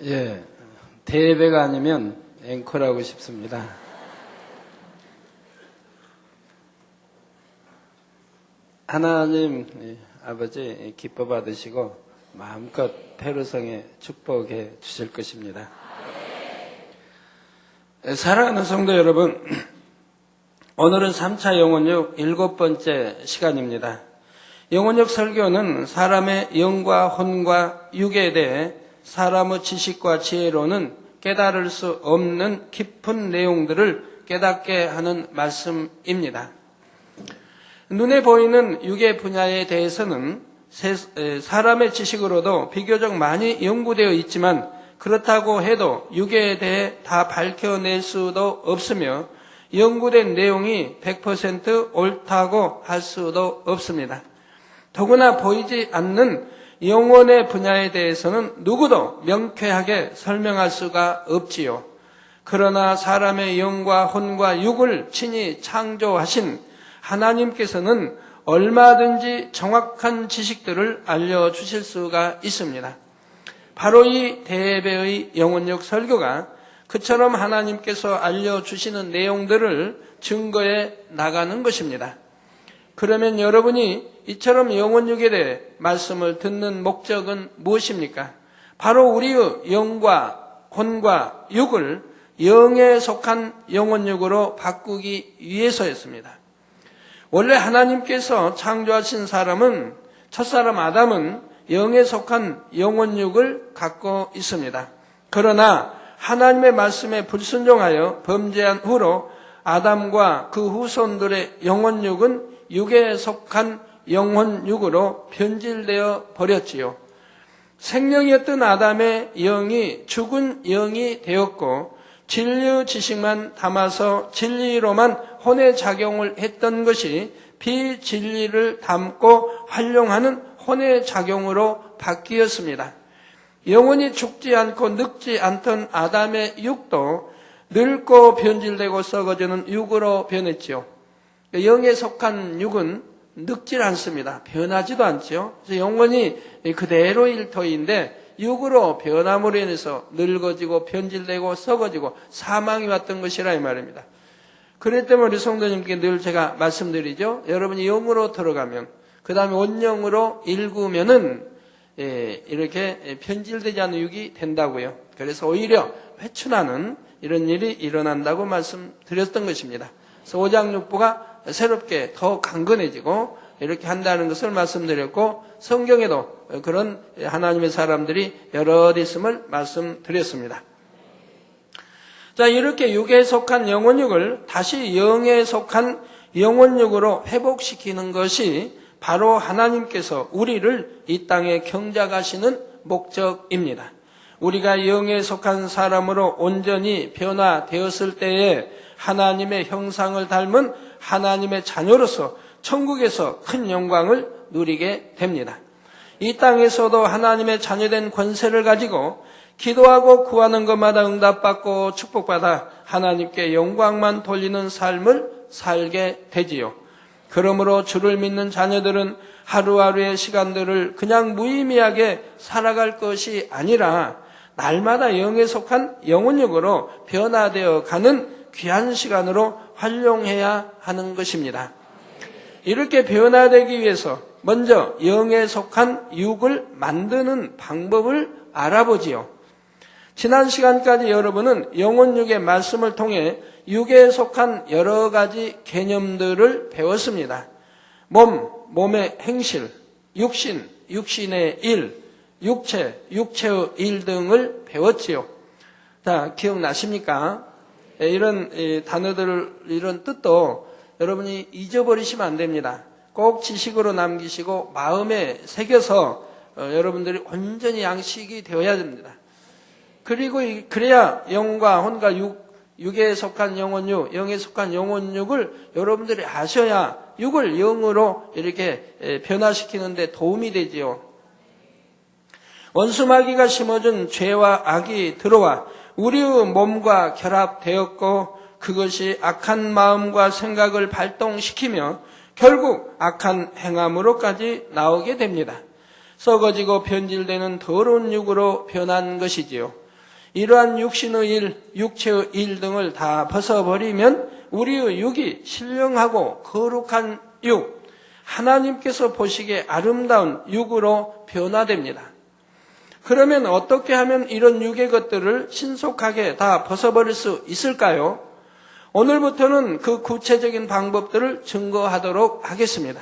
예, 대예배가 아니면 앵커라고 싶습니다. 하나님 아버지 기뻐 받으시고 마음껏 페루성에 축복해 주실 것입니다. 사랑하는 성도 여러분, 오늘은 3차 영혼육 7번째 시간입니다. 영혼육 설교는 사람의 영과 혼과 육에 대해 사람의 지식과 지혜로는 깨달을 수 없는 깊은 내용들을 깨닫게 하는 말씀입니다. 눈에 보이는 육의 분야에 대해서는 사람의 지식으로도 비교적 많이 연구되어 있지만 그렇다고 해도 육에 대해 다 밝혀낼 수도 없으며 연구된 내용이 100% 옳다고 할 수도 없습니다. 더구나 보이지 않는 영혼의 분야에 대해서는 누구도 명쾌하게 설명할 수가 없지요. 그러나 사람의 영과 혼과 육을 친히 창조하신 하나님께서는 얼마든지 정확한 지식들을 알려주실 수가 있습니다. 바로 이 대예배의 영혼육 설교가 그처럼 하나님께서 알려주시는 내용들을 증거해 나가는 것입니다. 그러면 여러분이 이처럼 영혼육에 대해 말씀을 듣는 목적은 무엇입니까? 바로 우리의 영과 혼과 육을 영에 속한 영혼육으로 바꾸기 위해서였습니다. 원래 하나님께서 창조하신 사람은, 첫사람 아담은 영에 속한 영혼육을 갖고 있습니다. 그러나 하나님의 말씀에 불순종하여 범죄한 후로 아담과 그 후손들의 영혼육은 육에 속한 영혼육으로 변질되어 버렸지요. 생명이었던 아담의 영이 죽은 영이 되었고 진리의 지식만 담아서 진리로만 혼의 작용을 했던 것이 비진리를 담고 활용하는 혼의 작용으로 바뀌었습니다. 영원히 죽지 않고 늙지 않던 아담의 육도 늙고 변질되고 썩어지는 육으로 변했지요. 영에 속한 육은 늙질 않습니다. 변하지도 않죠. 그래서 영원히 그대로일 터인데 육으로 변함으로 인해서 늙어지고 변질되고 썩어지고 사망이 왔던 것이라 이 말입니다. 그렇기 때문에 우리 성도님께 늘 제가 말씀드리죠. 여러분이 영으로 들어가면 그 다음에 원영으로 일구면은 이렇게 변질되지 않은 육이 된다고요. 그래서 오히려 회춘하는 이런 일이 일어난다고 말씀드렸던 것입니다. 그래서 오장육부가 새롭게 더 강건해지고 이렇게 한다는 것을 말씀드렸고 성경에도 그런 하나님의 사람들이 여럿 있음을 말씀드렸습니다. 자, 이렇게 육에 속한 영혼육을 다시 영에 속한 영혼육으로 회복시키는 것이 바로 하나님께서 우리를 이 땅에 경작하시는 목적입니다. 우리가 영에 속한 사람으로 온전히 변화되었을 때에 하나님의 형상을 닮은 하나님의 자녀로서 천국에서 큰 영광을 누리게 됩니다. 이 땅에서도 하나님의 자녀된 권세를 가지고 기도하고 구하는 것마다 응답받고 축복받아 하나님께 영광만 돌리는 삶을 살게 되지요. 그러므로 주를 믿는 자녀들은 하루하루의 시간들을 그냥 무의미하게 살아갈 것이 아니라 날마다 영에 속한 영혼육으로 변화되어 가는 귀한 시간으로 활용해야 하는 것입니다. 이렇게 변화되기 위해서 먼저 영에 속한 육을 만드는 방법을 알아보지요. 지난 시간까지 여러분은 영혼육의 말씀을 통해 육에 속한 여러 가지 개념들을 배웠습니다. 몸의 행실, 육신, 육신의 일, 육체, 육체의 일 등을 배웠지요. 자, 기억나십니까? 이런 단어들, 이런 뜻도 여러분이 잊어버리시면 안 됩니다. 꼭 지식으로 남기시고 마음에 새겨서 여러분들이 온전히 양식이 되어야 됩니다. 그리고 그래야 영과 혼과 육에 속한 영혼육, 영에 속한 영혼육을 여러분들이 아셔야 육을 영으로 이렇게 변화시키는 데 도움이 되지요. 원수마귀가 심어준 죄와 악이 들어와 우리의 몸과 결합되었고 그것이 악한 마음과 생각을 발동시키며 결국 악한 행함으로까지 나오게 됩니다. 썩어지고 변질되는 더러운 육으로 변한 것이지요. 이러한 육신의 일, 육체의 일 등을 다 벗어버리면 우리의 육이 신령하고 거룩한 육, 하나님께서 보시기에 아름다운 육으로 변화됩니다. 그러면 어떻게 하면 이런 육의 것들을 신속하게 다 벗어버릴 수 있을까요? 오늘부터는 그 구체적인 방법들을 증거하도록 하겠습니다.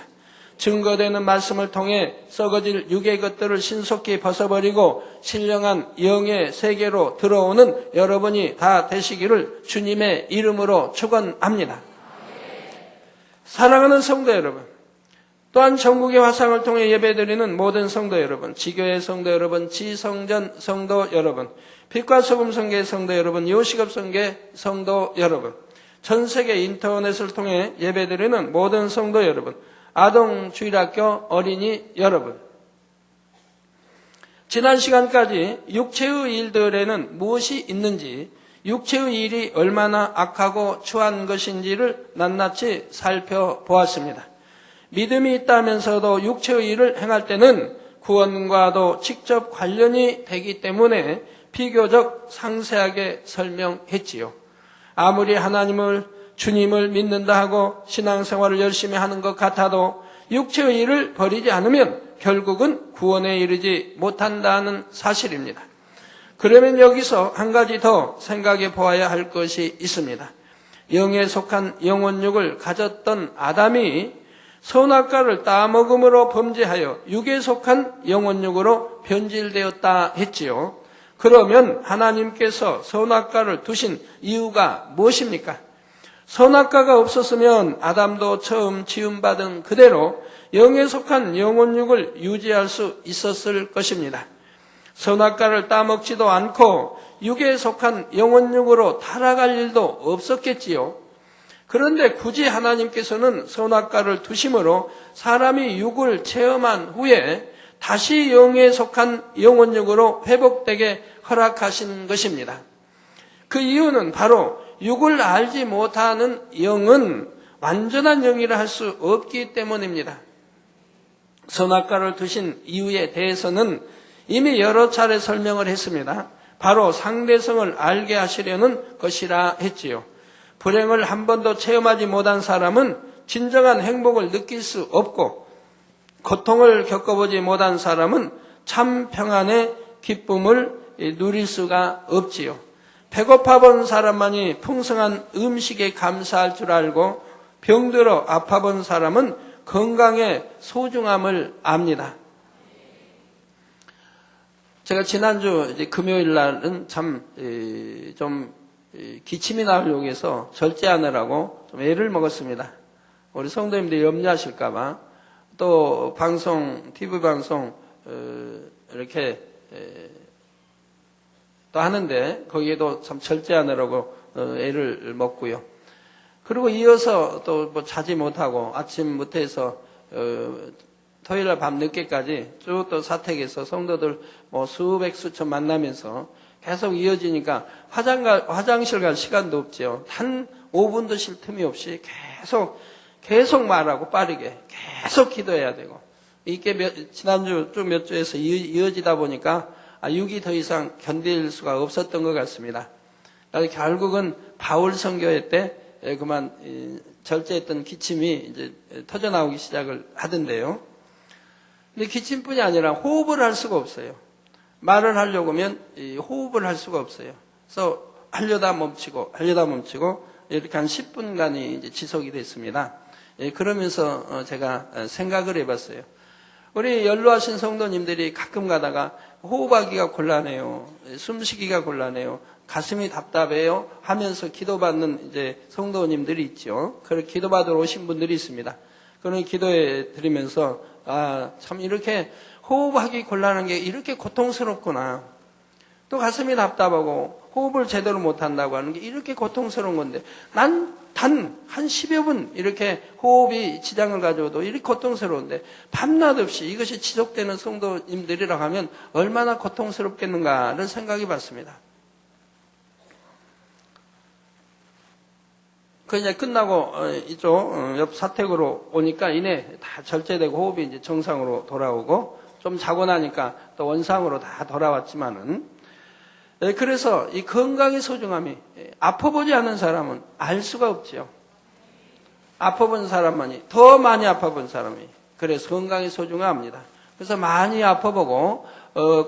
증거되는 말씀을 통해 썩어질 육의 것들을 신속히 벗어버리고 신령한 영의 세계로 들어오는 여러분이 다 되시기를 주님의 이름으로 축원합니다. 사랑하는 성도 여러분, 또한 전국의 화상을 통해 예배드리는 모든 성도 여러분, 지교회 성도 여러분, 지성전 성도 여러분, 빛과 소금 성계 성도 여러분, 요식업 성계 성도 여러분, 전 세계 인터넷을 통해 예배드리는 모든 성도 여러분, 아동주일학교 어린이 여러분, 지난 시간까지 육체의 일들에는 무엇이 있는지, 육체의 일이 얼마나 악하고 추한 것인지를 낱낱이 살펴보았습니다. 믿음이 있다면서도 육체의 일을 행할 때는 구원과도 직접 관련이 되기 때문에 비교적 상세하게 설명했지요. 아무리 주님을 믿는다 하고 신앙생활을 열심히 하는 것 같아도 육체의 일을 버리지 않으면 결국은 구원에 이르지 못한다는 사실입니다. 그러면 여기서 한 가지 더 생각해 보아야 할 것이 있습니다. 영에 속한 영혼육을 가졌던 아담이 선악과를 따먹음으로 범죄하여 육에 속한 영혼육으로 변질되었다 했지요. 그러면 하나님께서 선악과를 두신 이유가 무엇입니까? 선악과가 없었으면 아담도 처음 지음받은 그대로 영에 속한 영혼육을 유지할 수 있었을 것입니다. 선악과를 따먹지도 않고 육에 속한 영혼육으로 타락할 일도 없었겠지요. 그런데 굳이 하나님께서는 선악과를 두심으로 사람이 육을 체험한 후에 다시 영에 속한 영혼육으로 회복되게 허락하신 것입니다. 그 이유는 바로 육을 알지 못하는 영은 완전한 영이라 할 수 없기 때문입니다. 선악과를 두신 이유에 대해서는 이미 여러 차례 설명을 했습니다. 바로 상대성을 알게 하시려는 것이라 했지요. 불행을 한 번도 체험하지 못한 사람은 진정한 행복을 느낄 수 없고, 고통을 겪어보지 못한 사람은 참 평안의 기쁨을 누릴 수가 없지요. 배고파 본 사람만이 풍성한 음식에 감사할 줄 알고, 병들어 아파 본 사람은 건강의 소중함을 압니다. 제가 지난주 이제 금요일 날은 좀 기침이 나오려고 해서 절제하느라고 좀 애를 먹었습니다. 우리 성도님들 염려하실까봐. 또 TV 방송 이렇게 또 하는데 거기에도 참 절제하느라고 애를 먹고요. 그리고 이어서 또 뭐 자지 못하고 아침부터 해서 토요일날 밤 늦게까지 쭉 또 사택에서 성도들 뭐 수백 수천 만나면서 계속 이어지니까 화장실 갈 시간도 없죠. 단 5분도 쉴 틈이 없이 계속 말하고 빠르게 계속 기도해야 되고, 이게 지난주 쭉 몇 주에서 이어지다 보니까 육이 더 이상 견딜 수가 없었던 것 같습니다. 그래서 결국은 바울 선교회 때 그만 절제했던 기침이 이제 터져 나오기 시작을 하던데요. 근데 기침뿐이 아니라 호흡을 할 수가 없어요. 말을 하려고 하면 호흡을 할 수가 없어요. 그래서 하려다 멈추고 이렇게 한 10분간이 이제 지속이 됐습니다. 그러면서 제가 생각을 해봤어요. 우리 연로하신 성도님들이 가끔 가다가 호흡하기가 곤란해요. 숨쉬기가 곤란해요. 가슴이 답답해요 하면서 기도받는 이제 성도님들이 있죠. 그렇게 기도받으러 오신 분들이 있습니다. 그런 기도해 드리면서 참 이렇게 호흡하기 곤란한 게 이렇게 고통스럽구나. 또 가슴이 답답하고 호흡을 제대로 못한다고 하는 게 이렇게 고통스러운 건데, 난 단 한 10여 분 이렇게 호흡이 지장을 가져도 이렇게 고통스러운데 밤낮 없이 이것이 지속되는 성도님들이라고 하면 얼마나 고통스럽겠는가를 생각해 봤습니다. 그 이제 끝나고 이쪽 옆 사택으로 오니까 이내 다 절제되고 호흡이 이제 정상으로 돌아오고, 좀 자고 나니까 또 원상으로 다 돌아왔지만은, 그래서 이 건강의 소중함이 아파보지 않은 사람은 알 수가 없지요. 아파본 사람만이, 더 많이 아파본 사람이 그래서 건강이 소중합니다. 그래서 많이 아파보고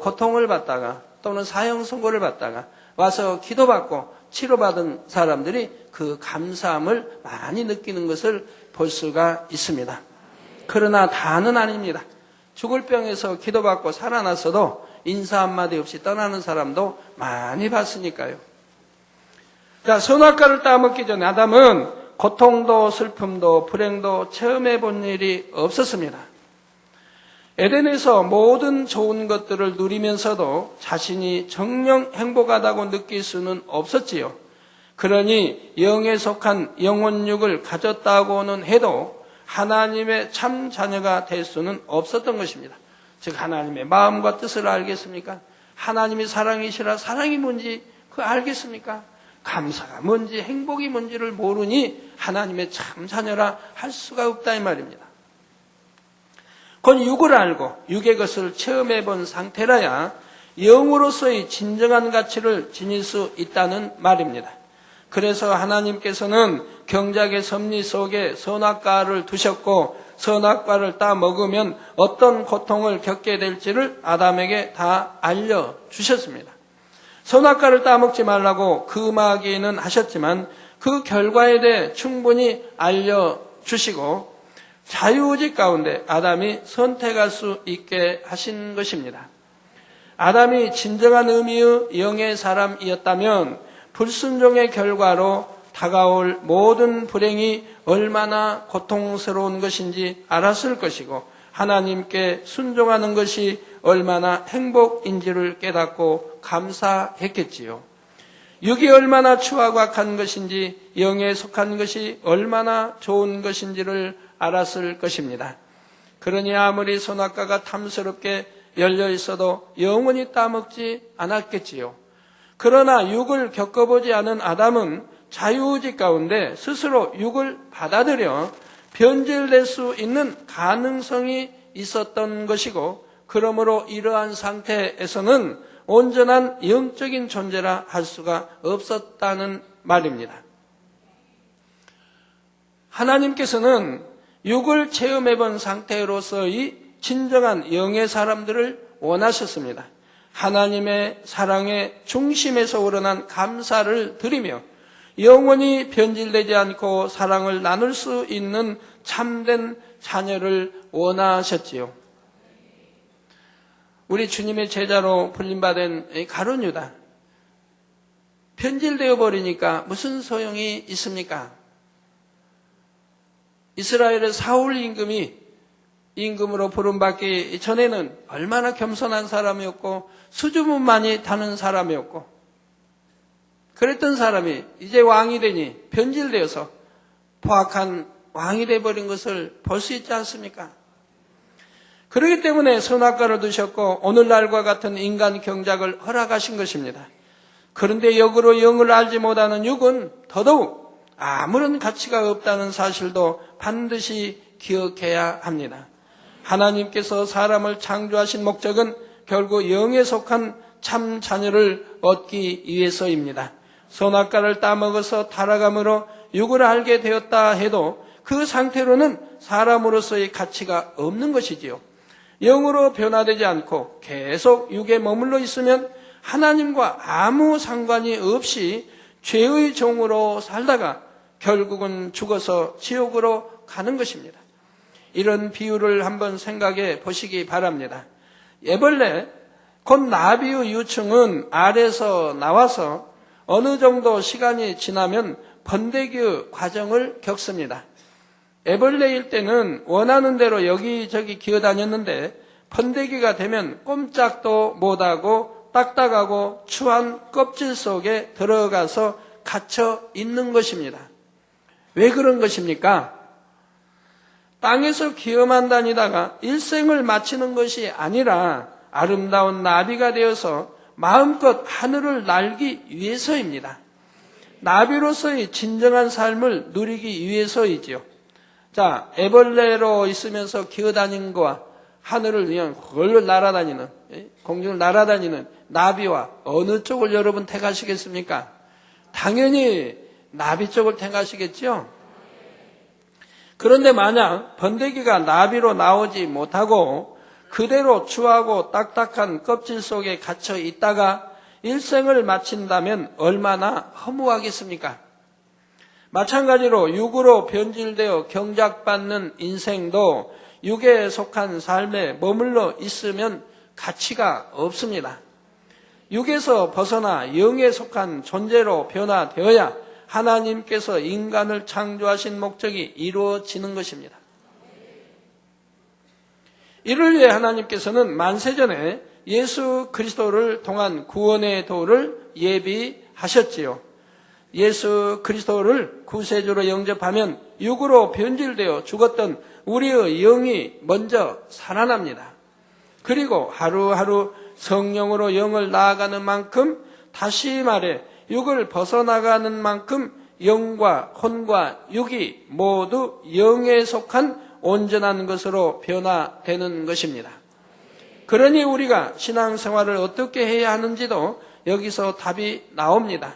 고통을 받다가 또는 사형 선고를 받다가 와서 기도받고 치료받은 사람들이 그 감사함을 많이 느끼는 것을 볼 수가 있습니다. 그러나 다는 아닙니다. 죽을 병에서 기도받고 살아났어도 인사 한마디 없이 떠나는 사람도 많이 봤으니까요. 자, 선악과를 따먹기 전에 아담은 고통도 슬픔도 불행도 체험해 본 일이 없었습니다. 에덴에서 모든 좋은 것들을 누리면서도 자신이 정녕 행복하다고 느낄 수는 없었지요. 그러니 영에 속한 영혼육을 가졌다고는 해도 하나님의 참 자녀가 될 수는 없었던 것입니다. 즉 하나님의 마음과 뜻을 알겠습니까? 하나님이 사랑이시라 사랑이 뭔지 그거 알겠습니까? 감사가 뭔지 행복이 뭔지를 모르니 하나님의 참 자녀라 할 수가 없다 이 말입니다. 곧 육을 알고 육의 것을 체험해 본 상태라야 영으로서의 진정한 가치를 지닐 수 있다는 말입니다. 그래서 하나님께서는 경작의 섭리 속에 선악과를 두셨고 선악과를 따 먹으면 어떤 고통을 겪게 될지를 아담에게 다 알려주셨습니다. 선악과를 따먹지 말라고 금하기는 하셨지만 그 결과에 대해 충분히 알려주시고 자유의지 가운데 아담이 선택할 수 있게 하신 것입니다. 아담이 진정한 의미의 영의 사람이었다면 불순종의 결과로 다가올 모든 불행이 얼마나 고통스러운 것인지 알았을 것이고 하나님께 순종하는 것이 얼마나 행복인지를 깨닫고 감사했겠지요. 육이 얼마나 추하고 악한 것인지 영에 속한 것이 얼마나 좋은 것인지를 알았을 것입니다. 그러니 아무리 선악과가 탐스럽게 열려 있어도 영원히 따먹지 않았겠지요. 그러나 육을 겪어보지 않은 아담은 자유의지 가운데 스스로 육을 받아들여 변질될 수 있는 가능성이 있었던 것이고 그러므로 이러한 상태에서는 온전한 영적인 존재라 할 수가 없었다는 말입니다. 하나님께서는 육을 체험해본 상태로서의 진정한 영의 사람들을 원하셨습니다. 하나님의 사랑의 중심에서 우러난 감사를 드리며 영원히 변질되지 않고 사랑을 나눌 수 있는 참된 자녀를 원하셨지요. 우리 주님의 제자로 불림받은 가룟 유다, 변질되어 버리니까 무슨 소용이 있습니까? 이스라엘의 사울 임금으로 부름받기 전에는 얼마나 겸손한 사람이었고 수줍음 많이 타는 사람이었고 그랬던 사람이 이제 왕이 되니 변질되어서 포악한 왕이 되어버린 것을 볼 수 있지 않습니까? 그렇기 때문에 선악과를 두셨고 오늘날과 같은 인간 경작을 허락하신 것입니다. 그런데 역으로 영을 알지 못하는 육은 더더욱 아무런 가치가 없다는 사실도 반드시 기억해야 합니다. 하나님께서 사람을 창조하신 목적은 결국 영에 속한 참 자녀를 얻기 위해서입니다. 선악과를 따먹어서 타락함으로 육을 알게 되었다 해도 그 상태로는 사람으로서의 가치가 없는 것이지요. 영으로 변화되지 않고 계속 육에 머물러 있으면 하나님과 아무 상관이 없이 죄의 종으로 살다가 결국은 죽어서 지옥으로 가는 것입니다. 이런 비유를 한번 생각해 보시기 바랍니다. 애벌레, 곧 나비의 유충은 알에서 나와서 어느 정도 시간이 지나면 번데기의 과정을 겪습니다. 애벌레일 때는 원하는 대로 여기저기 기어다녔는데 번데기가 되면 꼼짝도 못하고 딱딱하고 추한 껍질 속에 들어가서 갇혀 있는 것입니다. 왜 그런 것입니까? 땅에서 기어만 다니다가 일생을 마치는 것이 아니라 아름다운 나비가 되어서 마음껏 하늘을 날기 위해서입니다. 나비로서의 진정한 삶을 누리기 위해서이지요. 자, 애벌레로 있으면서 기어다닌 거와 하늘을 그냥 헐 날아다니는, 공중을 날아다니는 나비와 어느 쪽을 여러분 택하시겠습니까? 당연히 나비 쪽을 택하시겠죠? 그런데 만약 번데기가 나비로 나오지 못하고 그대로 추하고 딱딱한 껍질 속에 갇혀 있다가 일생을 마친다면 얼마나 허무하겠습니까? 마찬가지로 육으로 변질되어 경작받는 인생도 육에 속한 삶에 머물러 있으면 가치가 없습니다. 육에서 벗어나 영에 속한 존재로 변화되어야 하나님께서 인간을 창조하신 목적이 이루어지는 것입니다. 이를 위해 하나님께서는 만세전에 예수 그리스도를 통한 구원의 도를 예비하셨지요. 예수 그리스도를 구세주로 영접하면 육으로 변질되어 죽었던 우리의 영이 먼저 살아납니다. 그리고 하루하루 성령으로 영을 나아가는 만큼, 다시 말해 육을 벗어나가는 만큼 영과 혼과 육이 모두 영에 속한 온전한 것으로 변화되는 것입니다. 그러니 우리가 신앙생활을 어떻게 해야 하는지도 여기서 답이 나옵니다.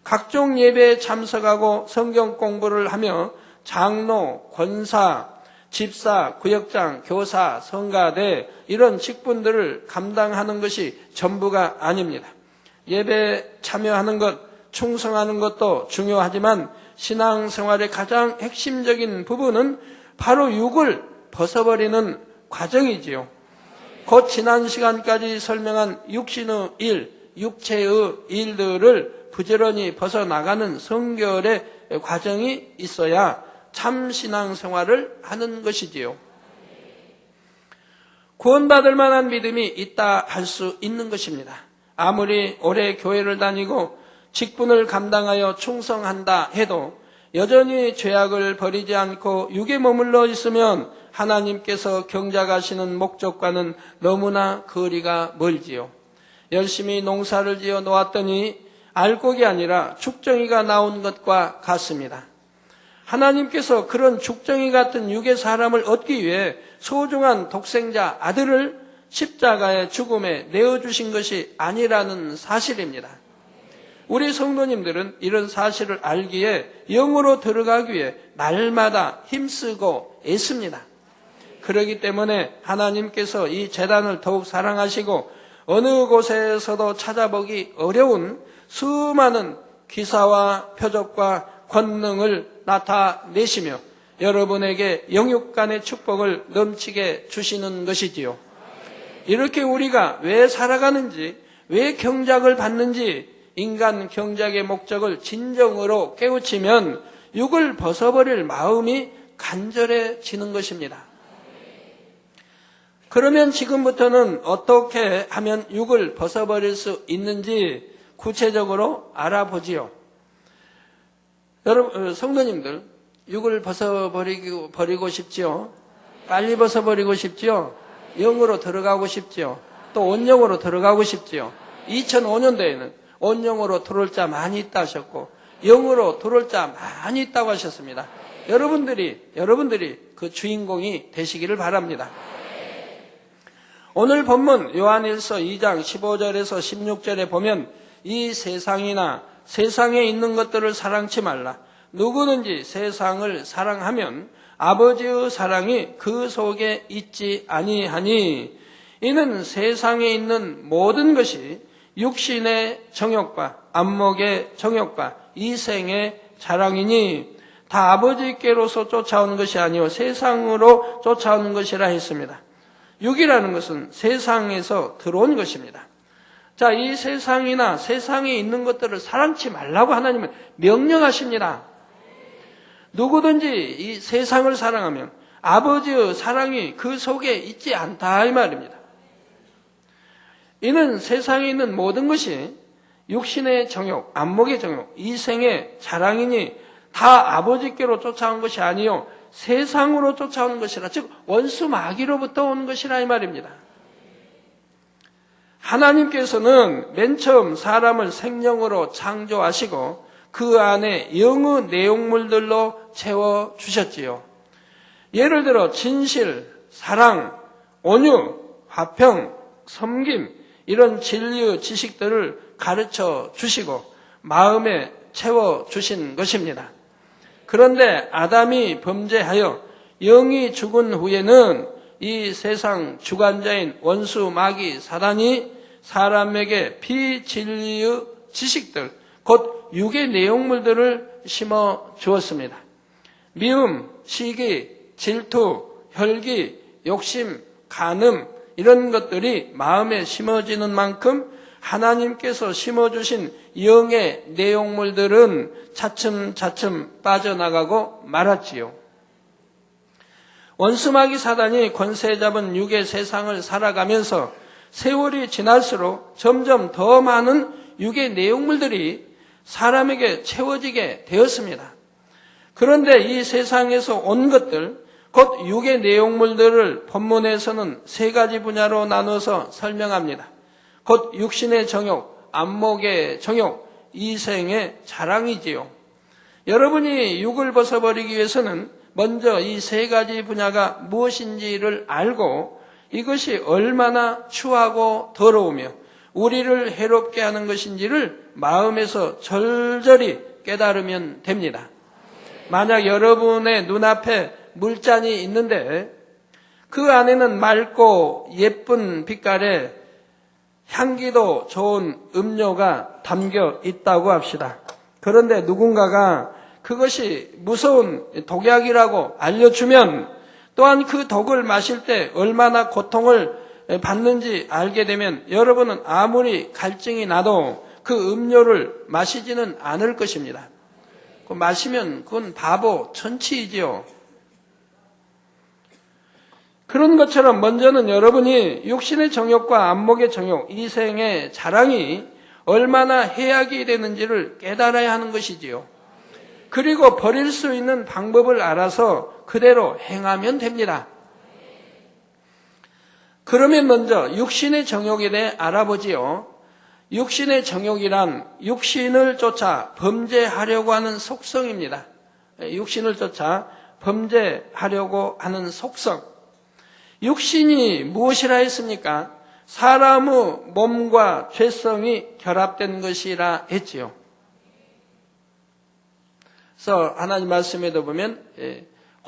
각종 예배에 참석하고 성경 공부를 하며 장로, 권사, 집사, 구역장, 교사, 성가대 이런 직분들을 감당하는 것이 전부가 아닙니다. 예배에 참여하는 것, 충성하는 것도 중요하지만 신앙생활의 가장 핵심적인 부분은 바로 육을 벗어버리는 과정이지요. 곧 지난 시간까지 설명한 육신의 일, 육체의 일들을 부지런히 벗어나가는 성결의 과정이 있어야 참 신앙생활을 하는 것이지요. 구원받을 만한 믿음이 있다 할 수 있는 것입니다. 아무리 오래 교회를 다니고 직분을 감당하여 충성한다 해도 여전히 죄악을 버리지 않고 육에 머물러 있으면 하나님께서 경작하시는 목적과는 너무나 거리가 멀지요. 열심히 농사를 지어 놓았더니 알곡이 아니라 죽정이가 나온 것과 같습니다. 하나님께서 그런 죽정이 같은 육의 사람을 얻기 위해 소중한 독생자 아들을 십자가의 죽음에 내어주신 것이 아니라는 사실입니다. 우리 성도님들은 이런 사실을 알기에 영으로 들어가기 위해 날마다 힘쓰고 애씁니다. 그렇기 때문에 하나님께서 이 제단을 더욱 사랑하시고 어느 곳에서도 찾아보기 어려운 수많은 기사와 표적과 권능을 나타내시며 여러분에게 영육간의 축복을 넘치게 주시는 것이지요. 이렇게 우리가 왜 살아가는지, 왜 경작을 받는지 인간 경작의 목적을 진정으로 깨우치면 육을 벗어버릴 마음이 간절해지는 것입니다. 그러면 지금부터는 어떻게 하면 육을 벗어버릴 수 있는지 구체적으로 알아보지요. 여러분, 성도님들, 육을 벗어버리고 싶지요? 빨리 벗어버리고 싶지요? 영으로 들어가고 싶지요? 또 온영으로 들어가고 싶지요? 2005년도에는 온영으로 들어올 자 많이 있다 하셨고 영으로 들어올 자 많이 있다고 하셨습니다. 여러분들이 그 주인공이 되시기를 바랍니다. 오늘 본문 요한일서 2장 15절에서 16절에 보면 이 세상이나 세상에 있는 것들을 사랑치 말라. 누구든지 세상을 사랑하면 아버지의 사랑이 그 속에 있지 아니하니 이는 세상에 있는 모든 것이 육신의 정욕과 안목의 정욕과 이생의 자랑이니 다 아버지께로서 쫓아오는 것이 아니요 세상으로 쫓아오는 것이라 했습니다. 육이라는 것은 세상에서 들어온 것입니다. 자, 이 세상이나 세상에 있는 것들을 사랑치 말라고 하나님은 명령하십니다. 누구든지 이 세상을 사랑하면 아버지의 사랑이 그 속에 있지 않다 이 말입니다. 이는 세상에 있는 모든 것이 육신의 정욕, 안목의 정욕, 이생의 자랑이니 다 아버지께로 쫓아온 것이 아니요 세상으로 쫓아오는 것이라, 즉 원수 마귀로부터 온 것이라 이 말입니다. 하나님께서는 맨 처음 사람을 생명으로 창조하시고 그 안에 영의 내용물들로 채워주셨지요. 예를 들어 진실, 사랑, 온유, 화평, 섬김 이런 진리의 지식들을 가르쳐 주시고 마음에 채워 주신 것입니다. 그런데 아담이 범죄하여 영이 죽은 후에는 이 세상 주관자인 원수 마귀 사단이 사람에게 비진리의 지식들, 곧 육의 내용물들을 심어 주었습니다. 미움, 시기, 질투, 혈기, 욕심, 간음 이런 것들이 마음에 심어지는 만큼 하나님께서 심어주신 영의 내용물들은 차츰차츰 빠져나가고 말았지요. 원수마귀 사단이 권세 잡은 육의 세상을 살아가면서 세월이 지날수록 점점 더 많은 육의 내용물들이 사람에게 채워지게 되었습니다. 그런데 이 세상에서 온 것들, 곧 육의 내용물들을 본문에서는 세 가지 분야로 나눠서 설명합니다. 곧 육신의 정욕, 안목의 정욕, 이생의 자랑이지요. 여러분이 육을 벗어버리기 위해서는 먼저 이 세 가지 분야가 무엇인지를 알고 이것이 얼마나 추하고 더러우며 우리를 해롭게 하는 것인지를 마음에서 절절히 깨달으면 됩니다. 만약 여러분의 눈앞에 물잔이 있는데 그 안에는 맑고 예쁜 빛깔의 향기도 좋은 음료가 담겨 있다고 합시다. 그런데 누군가가 그것이 무서운 독약이라고 알려주면 또한 그 독을 마실 때 얼마나 고통을 받는지 알게 되면 여러분은 아무리 갈증이 나도 그 음료를 마시지는 않을 것입니다. 마시면 그건 바보, 천치이지요. 그런 것처럼 먼저는 여러분이 육신의 정욕과 안목의 정욕, 이생의 자랑이 얼마나 해악이 되는지를 깨달아야 하는 것이지요. 그리고 버릴 수 있는 방법을 알아서 그대로 행하면 됩니다. 그러면 먼저 육신의 정욕에 대해 알아보지요. 육신의 정욕이란 육신을 쫓아 범죄하려고 하는 속성입니다. 육신을 쫓아 범죄하려고 하는 속성. 육신이 무엇이라 했습니까? 사람의 몸과 죄성이 결합된 것이라 했지요. 그래서 하나님 말씀에도 보면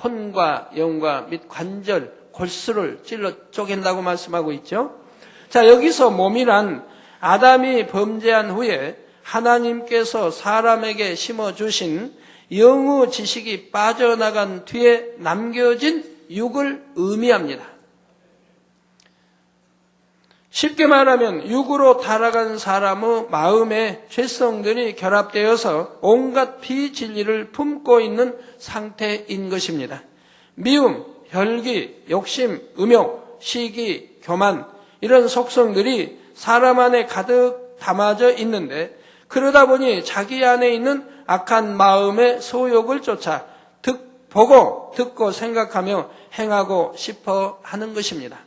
혼과 영과 및 관절, 골수를 찔러 쪼갠다고 말씀하고 있죠. 자, 여기서 몸이란 아담이 범죄한 후에 하나님께서 사람에게 심어주신 영의 지식이 빠져나간 뒤에 남겨진 육을 의미합니다. 쉽게 말하면 육으로 타락한 사람의 마음에 죄성들이 결합되어서 온갖 비진리를 품고 있는 상태인 것입니다. 미움, 혈기, 욕심, 음욕, 시기, 교만 이런 속성들이 사람 안에 가득 담아져 있는데 그러다 보니 자기 안에 있는 악한 마음의 소욕을 쫓아 보고 듣고 생각하며 행하고 싶어 하는 것입니다.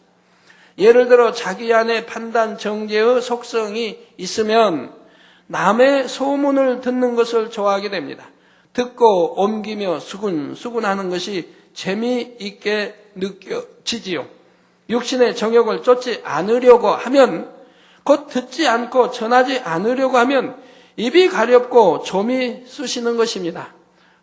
예를 들어 자기 안에 판단 정죄의 속성이 있으면 남의 소문을 듣는 것을 좋아하게 됩니다. 듣고 옮기며 수군하는 것이 재미있게 느껴지지요. 육신의 정욕을 쫓지 않으려고 하면 곧 듣지 않고 전하지 않으려고 하면 입이 가렵고 좀이 쑤시는 것입니다.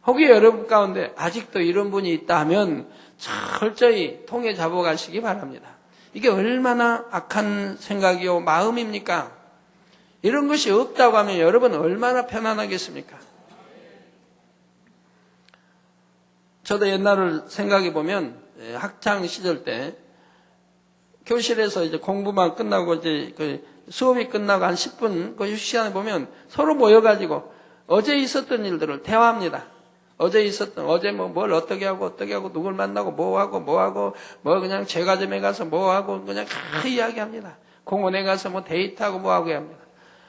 혹시 여러분 가운데 아직도 이런 분이 있다 하면 철저히 통해 잡아가시기 바랍니다. 이게 얼마나 악한 생각이요 마음입니까? 이런 것이 없다고 하면 여러분 얼마나 편안하겠습니까? 저도 옛날을 생각해 보면 학창 시절 때 교실에서 이제 공부만 끝나고 이제 그 수업이 끝나고 한 10분 그 휴식 시간에 보면 서로 모여가지고 어제 있었던 일들을 대화합니다. 어제 뭘 어떻게 하고 누굴 만나고 뭐 그냥 제과점에 가서 뭐 하고 그냥 다 이야기합니다. 공원에 가서 뭐 데이트하고 뭐 하고 합니다.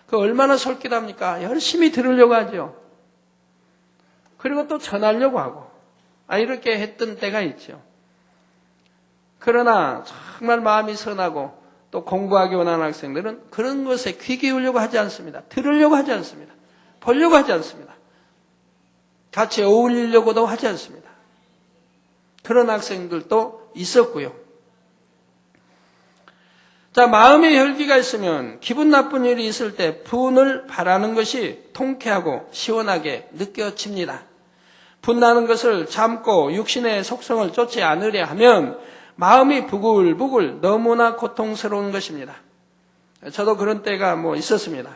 그 얼마나 솔깃합니까? 열심히 들으려고 하죠. 그리고 또 전하려고 하고. 이렇게 했던 때가 있죠. 그러나 정말 마음이 선하고 또 공부하기 원하는 학생들은 그런 것에 귀 기울려고 하지 않습니다. 들으려고 하지 않습니다. 보려고 하지 않습니다. 같이 어울리려고도 하지 않습니다. 그런 학생들도 있었고요. 자, 마음의 혈기가 있으면 기분 나쁜 일이 있을 때 분을 바라는 것이 통쾌하고 시원하게 느껴집니다. 분나는 것을 참고 육신의 속성을 쫓지 않으려 하면 마음이 부글부글 너무나 고통스러운 것입니다. 저도 그런 때가 있었습니다.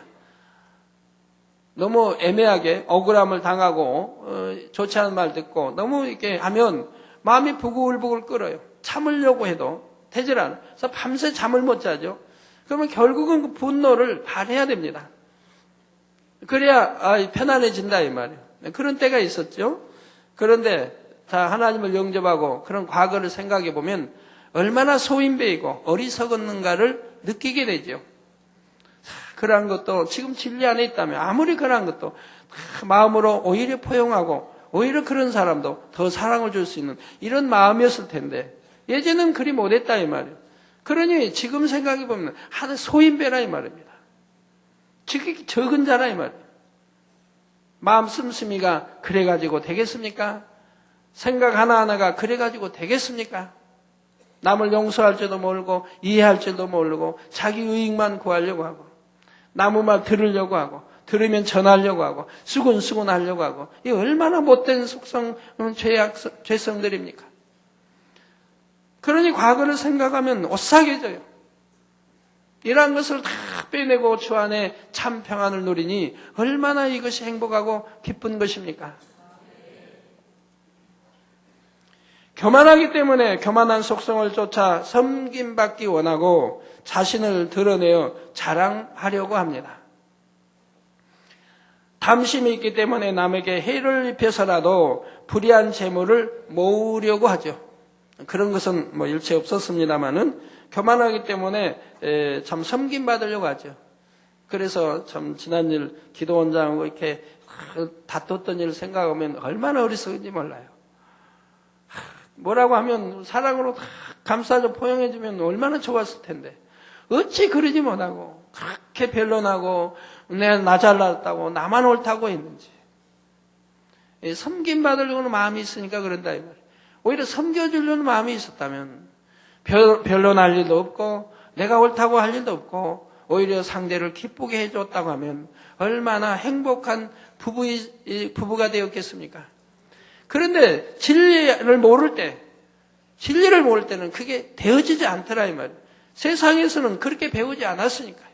너무 애매하게 억울함을 당하고 좋지 않은 말 듣고 너무 이렇게 하면 마음이 부글부글 끓어요. 참으려고 해도 되질 않아요. 그래서 밤새 잠을 못 자죠. 그러면 결국은 그 분노를 발해야 됩니다. 그래야 편안해진다 이 말이에요. 그런 때가 있었죠. 그런데 하나님을 영접하고 그런 과거를 생각해 보면 얼마나 소인배이고 어리석었는가를 느끼게 되죠. 그러한 것도 지금 진리 안에 있다면 아무리 그러한 것도 마음으로 오히려 포용하고 오히려 그런 사람도 더 사랑을 줄 수 있는 이런 마음이었을 텐데 예전엔 그리 못했다 이 말이에요. 그러니 지금 생각해 보면 하나의 소인배라 이 말입니다. 지극히 적은 자라 이 말이에요. 마음 씀씀이가 그래가지고 되겠습니까? 생각 하나하나가 그래가지고 되겠습니까? 남을 용서할 줄도 모르고 이해할 줄도 모르고 자기 이익만 구하려고 하고 남의 말 들으려고 하고 들으면 전하려고 하고 수군수군 하려고 하고 이 얼마나 못된 속성 죄성들입니까? 그러니 과거를 생각하면 오싹해져요. 이러한 것을 다 빼내고 주 안에 참 평안을 누리니 얼마나 이것이 행복하고 기쁜 것입니까? 교만하기 때문에 교만한 속성을 쫓아 섬김받기 원하고 자신을 드러내어 자랑하려고 합니다. 탐심이 있기 때문에 남에게 해를 입혀서라도 불의한 재물을 모으려고 하죠. 그런 것은 일체 없었습니다만은 교만하기 때문에 참 섬김받으려고 하죠. 그래서 참 지난일 기도원장하고 이렇게 다퉜던 일을 생각하면 얼마나 어리석은지 몰라요. 뭐라고 하면 사랑으로 감싸줘 포용해주면 얼마나 좋았을 텐데 어찌 그러지 못하고 그렇게 변론하고 내가 나 잘났다고 나만 옳다고 했는지. 섬김받으려는 마음이 있으니까 그런다 이 말이에요. 오히려 섬겨주려는 마음이 있었다면 변론할 일도 없고 내가 옳다고 할 일도 없고 오히려 상대를 기쁘게 해줬다고 하면 얼마나 행복한 부부가 되었겠습니까? 그런데 진리를 모를 때는 그게 되어지지 않더라 이 말이에요. 세상에서는 그렇게 배우지 않았으니까요.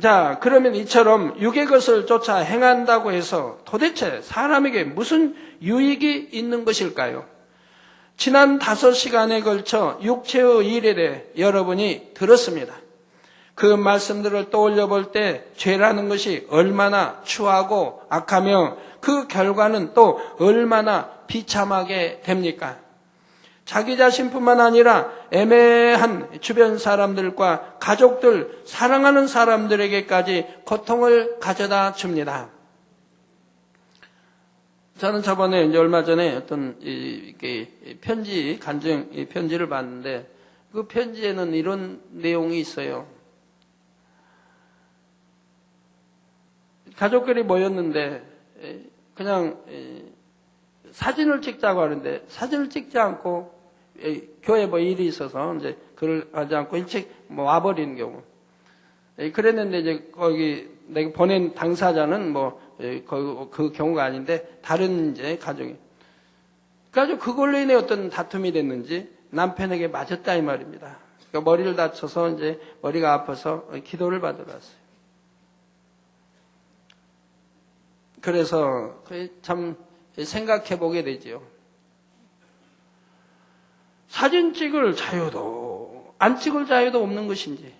자, 그러면 이처럼 육의 것을 쫓아 행한다고 해서 도대체 사람에게 무슨 유익이 있는 것일까요? 지난 5시간에 걸쳐 육체의 일에 대해 여러분이 들었습니다. 그 말씀들을 떠올려 볼 때 죄라는 것이 얼마나 추하고 악하며 그 결과는 또 얼마나 비참하게 됩니까? 자기 자신뿐만 아니라 애매한 주변 사람들과 가족들, 사랑하는 사람들에게까지 고통을 가져다 줍니다. 저는 저번에 얼마 전에 어떤 편지, 간증 편지를 봤는데 그 편지에는 이런 내용이 있어요. 가족들이 모였는데 그냥 사진을 찍자고 하는데 사진을 찍지 않고 교회 일이 있어서 이제 그걸 하지 않고 일찍 와버리는 경우. 그랬는데 이제 거기 내가 보낸 당사자는 그 경우가 아닌데 다른 이제 가족이. 그래가지고 그걸로 인해 어떤 다툼이 됐는지 남편에게 맞았다 이 말입니다. 그러니까 머리를 다쳐서 이제 머리가 아파서 기도를 받으러 왔어요. 그래서 참 생각해 보게 되지요. 사진 찍을 자유도 안 찍을 자유도 없는 것인지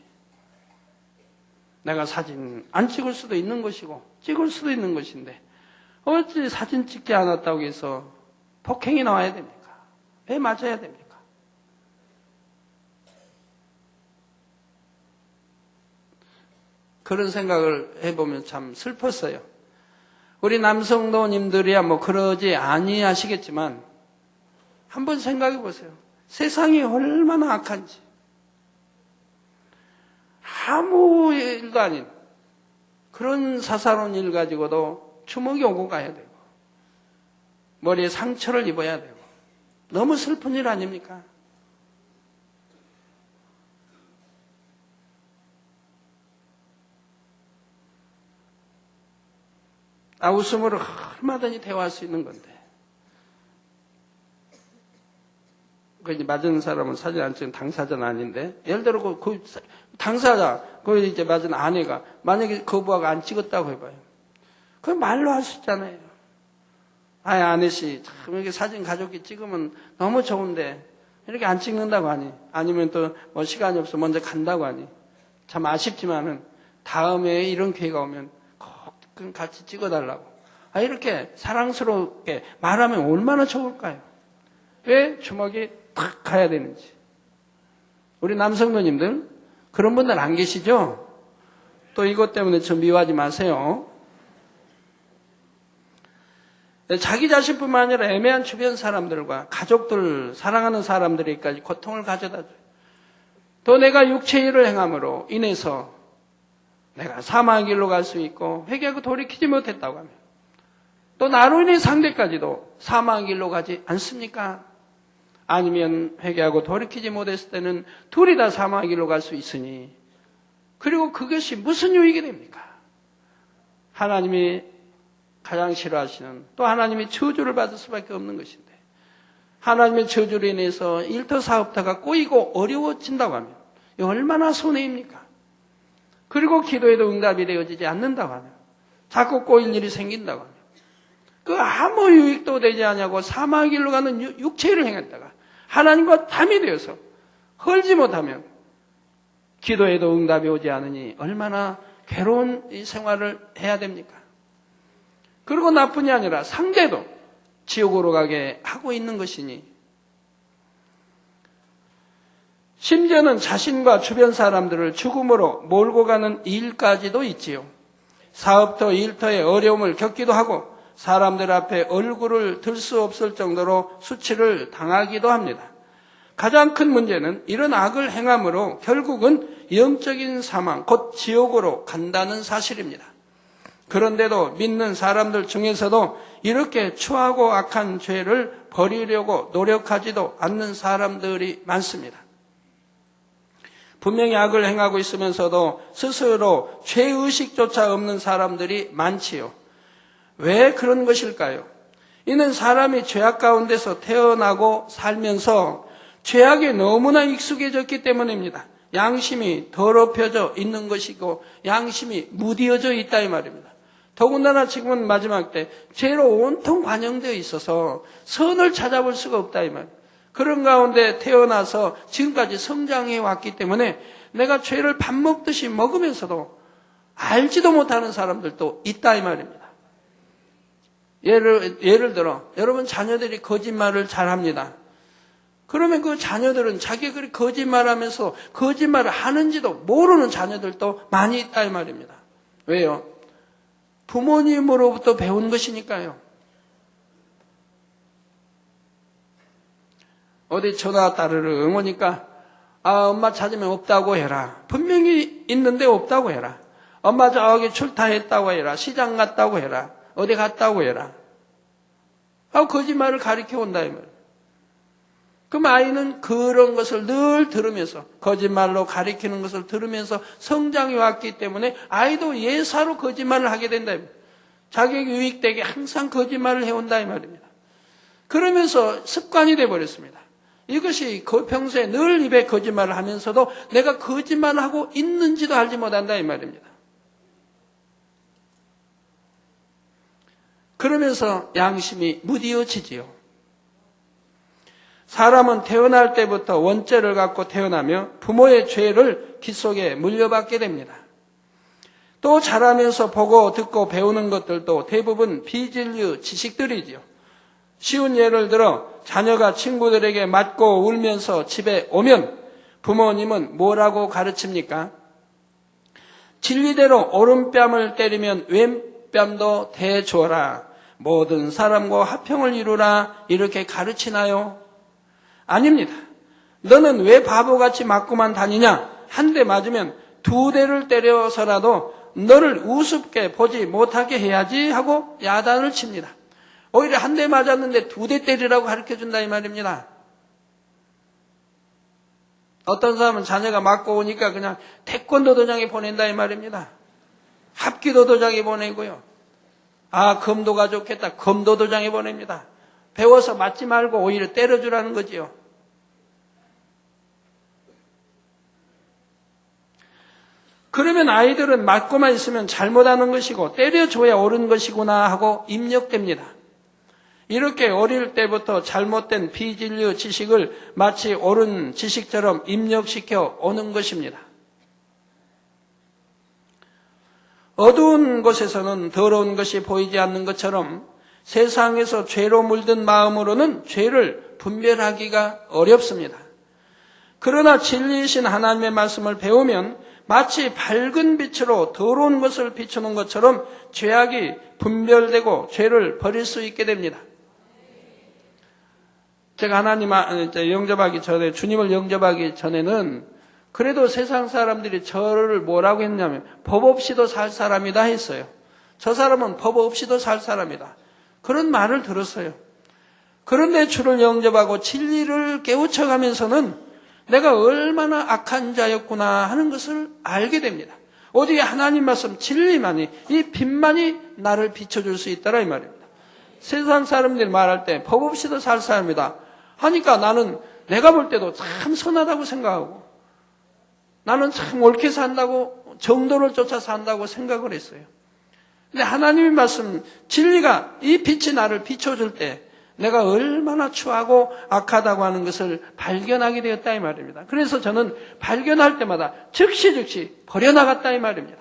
내가 사진 안 찍을 수도 있는 것이고 찍을 수도 있는 것인데 어찌 사진 찍지 않았다고 해서 폭행이 나와야 됩니까? 왜 맞아야 됩니까? 그런 생각을 해보면 참 슬펐어요. 우리 남성도님들이야 그러지 아니하시겠지만 한번 생각해 보세요. 세상이 얼마나 악한지. 아무 일도 아닌 그런 사사로운 일 가지고도 주먹이 오고 가야 되고 머리에 상처를 입어야 되고 너무 슬픈 일 아닙니까? 웃음으로 얼마든지 대화할 수 있는 건데. 이제 맞은 사람은 사진 안 찍은 당사자는 아닌데, 예를 들어 그 당사자, 그 이제 맞은 아내가 만약에 거부하고 안 찍었다고 해봐요. 그 말로 할 수 있잖아요. 아내씨, 참 이렇게 사진 가족이 찍으면 너무 좋은데 이렇게 안 찍는다고 하니, 아니면 또 뭐 시간이 없어 먼저 간다고 하니, 참 아쉽지만은 다음에 이런 기회가 오면 꼭 같이 찍어달라고. 이렇게 사랑스럽게 말하면 얼마나 좋을까요? 왜 주먹이 탁 가야 되는지. 우리 남성노님들 그런 분들 안 계시죠? 또 이것 때문에 좀 미워하지 마세요. 자기 자신뿐만 아니라 애매한 주변 사람들과 가족들, 사랑하는 사람들에게까지 고통을 가져다 줘요. 또 내가 육체의 일을 행함으로 인해서 내가 사망의 길로 갈 수 있고 회개하고 돌이키지 못했다고 하면 또 나로 인해 상대까지도 사망의 길로 가지 않습니까? 아니면 회개하고 돌이키지 못했을 때는 둘이 다 사망의 길로 갈 수 있으니, 그리고 그것이 무슨 유익이 됩니까? 하나님이 가장 싫어하시는, 또 하나님이 저주를 받을 수밖에 없는 것인데, 하나님의 저주로 인해서 일터 사업터가 꼬이고 어려워진다고 하면 이거 얼마나 손해입니까? 그리고 기도에도 응답이 되어지지 않는다고 하면, 자꾸 꼬일 일이 생긴다고 하면, 그 아무 유익도 되지 않냐고 사망의 길로 가는 육체를 행했다가 하나님과 담이 되어서 헐지 못하면 기도에도 응답이 오지 않으니 얼마나 괴로운 이 생활을 해야 됩니까? 그리고 나뿐이 아니라 상대도 지옥으로 가게 하고 있는 것이니, 심지어는 자신과 주변 사람들을 죽음으로 몰고 가는 일까지도 있지요. 사업터, 일터에 어려움을 겪기도 하고 사람들 앞에 얼굴을 들 수 없을 정도로 수치를 당하기도 합니다. 가장 큰 문제는 이런 악을 행함으로 결국은 영적인 사망, 곧 지옥으로 간다는 사실입니다. 그런데도 믿는 사람들 중에서도 이렇게 추하고 악한 죄를 버리려고 노력하지도 않는 사람들이 많습니다. 분명히 악을 행하고 있으면서도 스스로 죄의식조차 없는 사람들이 많지요. 왜 그런 것일까요? 이는 사람이 죄악 가운데서 태어나고 살면서 죄악에 너무나 익숙해졌기 때문입니다. 양심이 더럽혀져 있는 것이고 양심이 무디어져 있다 이 말입니다. 더군다나 지금은 마지막 때 죄로 온통 관영되어 있어서 선을 찾아볼 수가 없다 이 말입니다. 그런 가운데 태어나서 지금까지 성장해 왔기 때문에 내가 죄를 밥 먹듯이 먹으면서도 알지도 못하는 사람들도 있다 이 말입니다. 예를 들어 여러분 자녀들이 거짓말을 잘합니다. 그러면 그 자녀들은 자기가 그렇게 거짓말하면서 거짓말을 하는지도 모르는 자녀들도 많이 있다 이 말입니다. 왜요? 부모님으로부터 배운 것이니까요. 어디 전화 따르릉 오니까 엄마 찾으면 없다고 해라. 분명히 있는데 없다고 해라. 엄마 저기 출타했다고 해라. 시장 갔다고 해라. 어디 갔다고 해라. 거짓말을 가르쳐 온다 이 말이에요. 그럼 아이는 그런 것을 늘 들으면서 거짓말로 가리키는 것을 들으면서 성장해 왔기 때문에 아이도 예사로 거짓말을 하게 된다. 자기 유익되게 항상 거짓말을 해온다 이 말입니다. 그러면서 습관이 돼버렸습니다. 이것이 평소에 늘 입에 거짓말을 하면서도 내가 거짓말을 하고 있는지도 알지 못한다 이 말입니다. 그러면서 양심이 무디어지지요. 사람은 태어날 때부터 원죄를 갖고 태어나며 부모의 죄를 귓속에 물려받게 됩니다. 또 자라면서 보고 듣고 배우는 것들도 대부분 비진리 지식들이지요. 쉬운 예를 들어 자녀가 친구들에게 맞고 울면서 집에 오면 부모님은 뭐라고 가르칩니까? 진리대로 오른뺨을 때리면 왼뺨도 대주어라. 모든 사람과 화평을 이루라. 이렇게 가르치나요? 아닙니다. 너는 왜 바보같이 맞고만 다니냐? 한 대 맞으면 두 대를 때려서라도 너를 우습게 보지 못하게 해야지 하고 야단을 칩니다. 오히려 한 대 맞았는데 2대 때리라고 가르쳐준다 이 말입니다. 어떤 사람은 자녀가 맞고 오니까 그냥 태권도 도장에 보낸다 이 말입니다. 합기도 도장에 보내고요. 아, 검도가 좋겠다. 검도 도장에 보냅니다. 배워서 맞지 말고 오히려 때려주라는 거지요. 그러면 아이들은 맞고만 있으면 잘못하는 것이고 때려줘야 옳은 것이구나 하고 입력됩니다. 이렇게 어릴 때부터 잘못된 비진리 지식을 마치 옳은 지식처럼 입력시켜 오는 것입니다. 어두운 곳에서는 더러운 것이 보이지 않는 것처럼 세상에서 죄로 물든 마음으로는 죄를 분별하기가 어렵습니다. 그러나 진리이신 하나님의 말씀을 배우면 마치 밝은 빛으로 더러운 것을 비추는 것처럼 죄악이 분별되고 죄를 버릴 수 있게 됩니다. 제가 하나님 영접하기 전에, 주님을 영접하기 전에는 그래도 세상 사람들이 저를 뭐라고 했냐면 법 없이도 살 사람이다 했어요. 저 사람은 법 없이도 살 사람이다. 그런 말을 들었어요. 그런데 주를 영접하고 진리를 깨우쳐가면서는 내가 얼마나 악한 자였구나 하는 것을 알게 됩니다. 오직 하나님 말씀 진리만이, 이 빛만이 나를 비춰줄 수 있다라 이 말입니다. 세상 사람들이 말할 때 법 없이도 살 사람이다 하니까 나는 내가 볼 때도 참 선하다고 생각하고 나는 참 옳게 산다고, 정도를 쫓아 산다고 생각을 했어요. 근데 하나님의 말씀, 진리가, 이 빛이 나를 비춰줄 때 내가 얼마나 추하고 악하다고 하는 것을 발견하게 되었다 이 말입니다. 그래서 저는 발견할 때마다 즉시 버려나갔다 이 말입니다.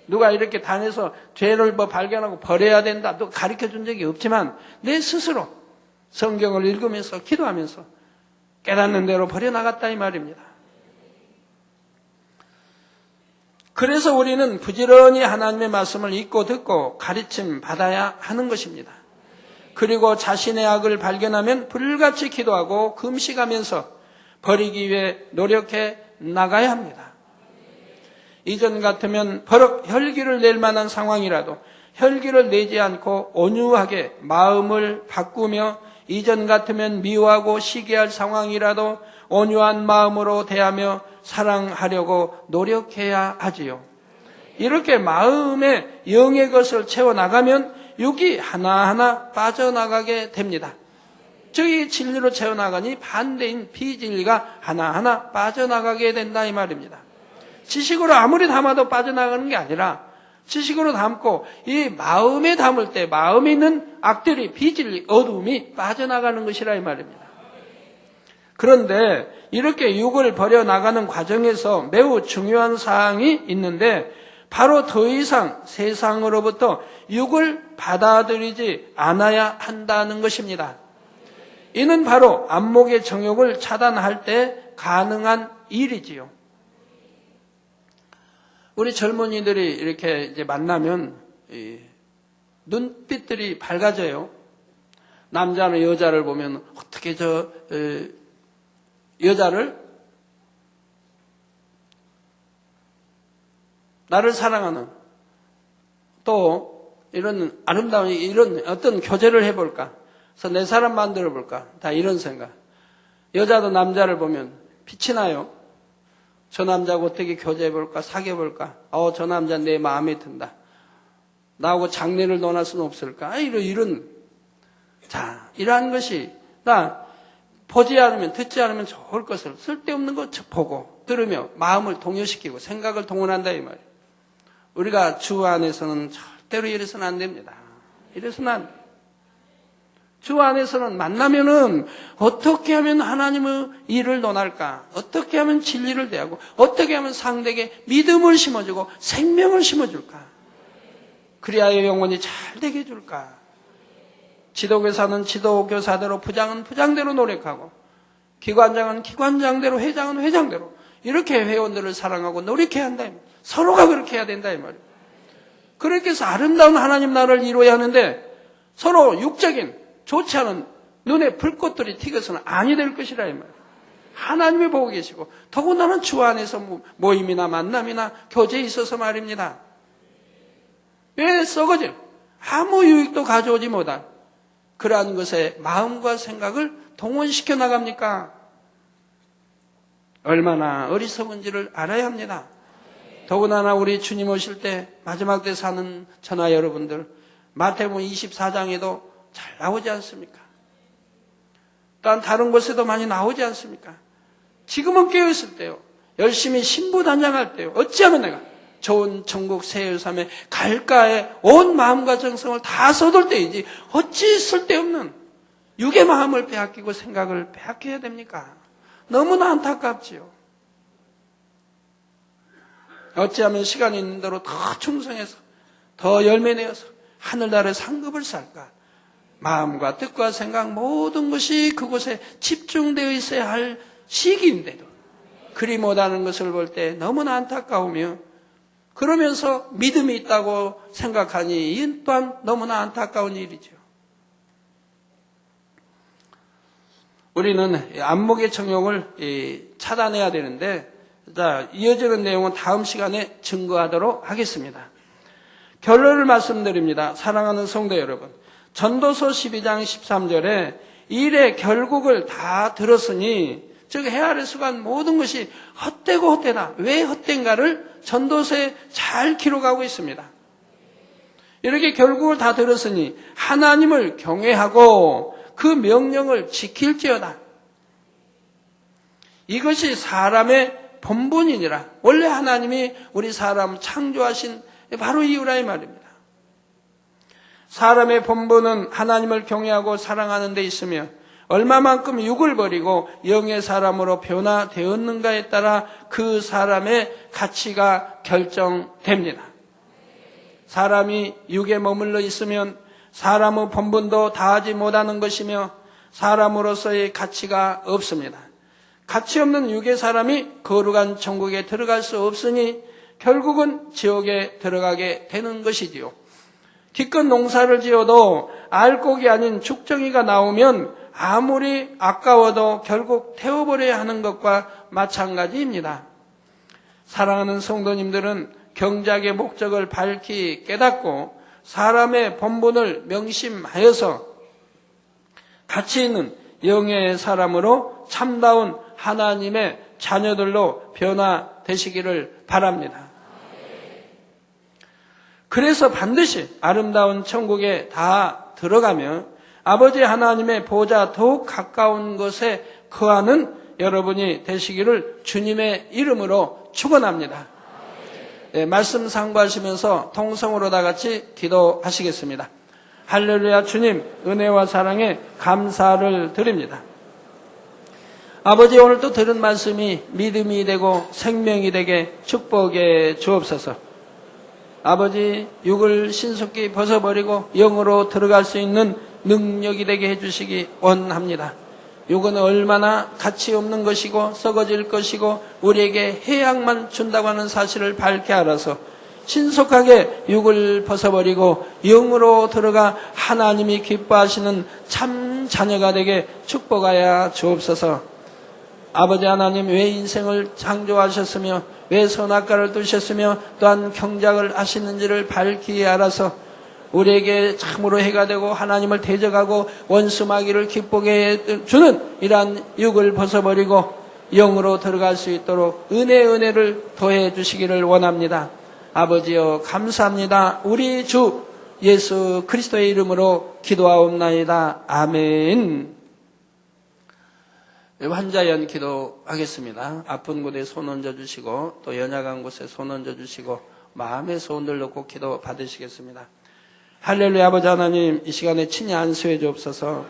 누가 이렇게 단에서 죄를 발견하고 버려야 된다 또 가르쳐 준 적이 없지만 내 스스로 성경을 읽으면서 기도하면서 깨닫는 대로 버려나갔다 이 말입니다. 그래서 우리는 부지런히 하나님의 말씀을 읽고 듣고 가르침 받아야 하는 것입니다. 그리고 자신의 악을 발견하면 불같이 기도하고 금식하면서 버리기 위해 노력해 나가야 합니다. 이전 같으면 버럭 혈기를 낼 만한 상황이라도 혈기를 내지 않고 온유하게 마음을 바꾸며 이전 같으면 미워하고 시기할 상황이라도 온유한 마음으로 대하며 사랑하려고 노력해야 하지요. 이렇게 마음에 영의 것을 채워나가면 육이 하나하나 빠져나가게 됩니다. 저기 진리로 채워나가니 반대인 비진리가 하나하나 빠져나가게 된다 이 말입니다. 지식으로 아무리 담아도 빠져나가는 게 아니라 지식으로 담고 이 마음에 담을 때 마음에 있는 악들이 비진리, 어두움이 빠져나가는 것이라 이 말입니다. 그런데 이렇게 육을 버려나가는 과정에서 매우 중요한 사항이 있는데 바로 더 이상 세상으로부터 육을 받아들이지 않아야 한다는 것입니다. 이는 바로 안목의 정욕을 차단할 때 가능한 일이지요. 우리 젊은이들이 이렇게 이제 만나면 눈빛들이 밝아져요. 남자는 여자를 보면 어떻게 여자를 나를 사랑하는 또 이런 아름다운 이런 어떤 교제를 해볼까? 그래서 내 사람 만들어 볼까? 다 이런 생각. 여자도 남자를 보면 빛이 나요. 저 남자하고 어떻게 교제해 볼까? 사귀어 볼까? 저 남자 내 마음에 든다. 나하고 장래를 논할 수는 없을까? 이런 자, 이러한 것이 나 보지 않으면 듣지 않으면 좋을 것을 쓸데없는 것 보고 들으며 마음을 동요시키고 생각을 동원한다 이 말이에요. 우리가 주 안에서는 절대로 이래서는 안 됩니다. 이래서는 안 돼요. 주 안에서는 만나면은 어떻게 하면 하나님의 일을 논할까? 어떻게 하면 진리를 대하고 어떻게 하면 상대에게 믿음을 심어주고 생명을 심어줄까? 그리하여 영혼이 잘 되게 해줄까? 지도교사는 지도교사대로 부장은 부장대로 노력하고 기관장은 기관장대로 회장은 회장대로 이렇게 회원들을 사랑하고 노력해야 한다. 서로가 그렇게 해야 된다 이 말이에요. 그렇게 해서 아름다운 하나님 나라를 이루어야 하는데 서로 육적인 좋지 않은 눈에 불꽃들이 튀겨서는 아니 될 것이라 이 말이에요. 하나님이 보고 계시고 더군다나 주 안에서 모임이나 만남이나 교제에 있어서 말입니다. 왜 썩어질 아무 유익도 가져오지 못한 그러한 것에 마음과 생각을 동원시켜 나갑니까? 얼마나 어리석은지를 알아야 합니다. 더군다나 우리 주님 오실 때 마지막 때 사는 저나 여러분들, 마태복음 24장에도 잘 나오지 않습니까? 또한 다른 곳에도 많이 나오지 않습니까? 지금은 깨어있을 때요, 열심히 신부단장할 때요, 어찌하면 내가 좋은 천국 새 예루살렘에 갈까에 온 마음과 정성을 다 쏟을 때이지 어찌 쓸데없는 육의 마음을 빼앗기고 생각을 빼앗겨야 됩니까? 너무나 안타깝지요. 어찌하면 시간이 있는 대로 더 충성해서 더 열매내어서 하늘나라의 상급을 살까? 마음과 뜻과 생각 모든 것이 그곳에 집중되어 있어야 할 시기인데도 그리 못하는 것을 볼 때 너무나 안타까우며, 그러면서 믿음이 있다고 생각하니 이 또한 너무나 안타까운 일이죠. 우리는 안목의 정욕을 차단해야 되는데, 자, 이어지는 내용은 다음 시간에 증거하도록 하겠습니다. 결론을 말씀드립니다. 사랑하는 성도 여러분, 전도서 12장 13절에 일의 결국을 다 들었으니, 즉 헤아릴 수간 모든 것이 헛되고 헛되다. 왜 헛된가를 전도서에 잘 기록하고 있습니다. 이렇게 결국을 다 들었으니 하나님을 경외하고 그 명령을 지킬지어다. 이것이 사람의 본분이니라. 원래 하나님이 우리 사람 창조하신 바로 이유라 이 말입니다. 사람의 본분은 하나님을 경외하고 사랑하는 데 있으며 얼마만큼 육을 버리고 영의 사람으로 변화되었는가에 따라 그 사람의 가치가 결정됩니다. 사람이 육에 머물러 있으면 사람의 본분도 다하지 못하는 것이며 사람으로서의 가치가 없습니다. 가치 없는 육의 사람이 거룩한 천국에 들어갈 수 없으니 결국은 지옥에 들어가게 되는 것이지요. 기껏 농사를 지어도 알곡이 아닌 죽정이가 나오면 아무리 아까워도 결국 태워버려야 하는 것과 마찬가지입니다. 사랑하는 성도님들은 경작의 목적을 밝히 깨닫고 사람의 본분을 명심하여서 가치 있는 영의 사람으로 참다운 하나님의 자녀들로 변화되시기를 바랍니다. 그래서 반드시 아름다운 천국에 다 들어가며 아버지 하나님의 보좌 더욱 가까운 곳에 거하는 여러분이 되시기를 주님의 이름으로 축원합니다. 네, 말씀 상고하시면서 통성으로 다 같이 기도하시겠습니다. 할렐루야. 주님 은혜와 사랑에 감사를 드립니다. 아버지, 오늘 또 들은 말씀이 믿음이 되고 생명이 되게 축복해 주옵소서. 아버지, 육을 신속히 벗어버리고 영으로 들어갈 수 있는 능력이 되게 해주시기 원합니다. 육은 얼마나 가치 없는 것이고 썩어질 것이고 우리에게 해악만 준다고 하는 사실을 밝게 알아서 신속하게 육을 벗어버리고 영으로 들어가 하나님이 기뻐하시는 참 자녀가 되게 축복하여 주옵소서. 아버지 하나님, 왜 인생을 창조하셨으며 왜 선악과를 두셨으며 또한 경작을 하시는지를 밝히 알아서 우리에게 참으로 해가 되고 하나님을 대적하고 원수마귀를 기쁘게 주는 이러한 육을 벗어버리고 영으로 들어갈 수 있도록 은혜를 더해 주시기를 원합니다. 아버지여, 감사합니다. 우리 주 예수 그리스도의 이름으로 기도하옵나이다. 아멘. 환자연 기도하겠습니다. 아픈 곳에 손 얹어주시고 또 연약한 곳에 손 얹어주시고 마음의 소원들 넣고 기도 받으시겠습니다. 할렐루야. 아버지 하나님, 이 시간에 친히 안수해 주옵소서.